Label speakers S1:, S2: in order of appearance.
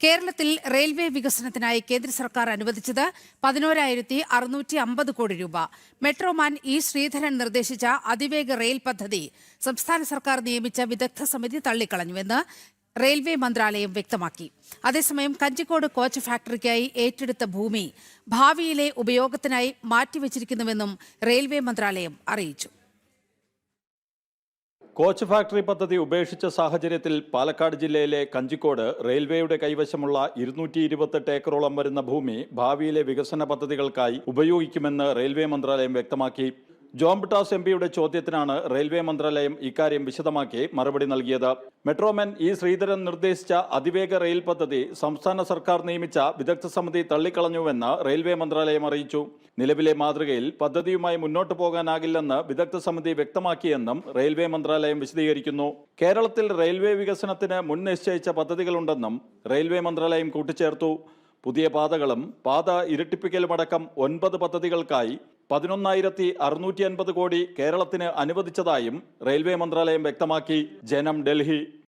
S1: കേരളത്തിൽ റെയിൽവേ വികസനത്തിനായി കേന്ദ്ര സർക്കാർ അനുവദിച്ചത് 11,650 കോടി രൂപ. മെട്രോമാൻ ഇ ശ്രീധരൻ നിർദ്ദേശിച്ച അതിവേഗ റെയിൽ പദ്ധതി സംസ്ഥാന സർക്കാർ നിയമിച്ച വിദഗ്ധ സമിതി തള്ളിക്കളഞ്ഞുവെന്ന് റെയിൽവേ മന്ത്രാലയം വ്യക്തമാക്കി. അതേസമയം കഞ്ചിക്കോട് കോച്ച് ഫാക്ടറിക്കായി ഏറ്റെടുത്ത ഭൂമി ഭാവിയിലെ ഉപയോഗത്തിനായി മാറ്റിവച്ചിരിക്കുന്നുവെന്നും റെയിൽവേ മന്ത്രാലയം അറിയിച്ചു.
S2: കോച്ച് ഫാക്ടറി പദ്ധതി ഉപേക്ഷിച്ച സാഹചര്യത്തിൽ പാലക്കാട് ജില്ലയിലെ കഞ്ചിക്കോട് റെയിൽവേയുടെ കൈവശമുള്ള 228 ഏക്കറോളം വരുന്ന ഭൂമി ഭാവിയിലെ വികസന പദ്ധതികൾക്കായി ഉപയോഗിക്കുമെന്ന് റെയിൽവേ മന്ത്രാലയം വ്യക്തമാക്കി. ജോൺ ബ്രിട്ടാസ് എംപിയുടെ ചോദ്യത്തിനാണ് റെയിൽവേ മന്ത്രാലയം ഇക്കാര്യം വിശദമാക്കി മറുപടി നൽകിയത്. മെട്രോമാൻ ഇ ശ്രീധരൻ നിർദ്ദേശിച്ച അതിവേഗ റെയിൽ പദ്ധതി സംസ്ഥാന സർക്കാർ നിയമിച്ച വിദഗ്ധ സമിതി തള്ളിക്കളഞ്ഞുവെന്ന് റെയിൽവേ മന്ത്രാലയം അറിയിച്ചു. നിലവിലെ മാതൃകയിൽ പദ്ധതിയുമായി മുന്നോട്ടു പോകാനാകില്ലെന്ന് വിദഗ്ധ സമിതി വ്യക്തമാക്കിയെന്നും റെയിൽവേ മന്ത്രാലയം വിശദീകരിക്കുന്നു. കേരളത്തിൽ റെയിൽവേ വികസനത്തിന് മുൻ നിശ്ചയിച്ച പദ്ധതികളുണ്ടെന്നും റെയിൽവേ മന്ത്രാലയം കൂട്ടിച്ചേർത്തു. പുതിയ പാതകളും പാത ഇരട്ടിപ്പിക്കലുമടക്കം 9 പദ്ധതികൾക്കായി 11,650 കോടി കേരളത്തിന് അനുവദിച്ചതായും റെയിൽവേ മന്ത്രാലയം വ്യക്തമാക്കി. ജനം, ഡൽഹി.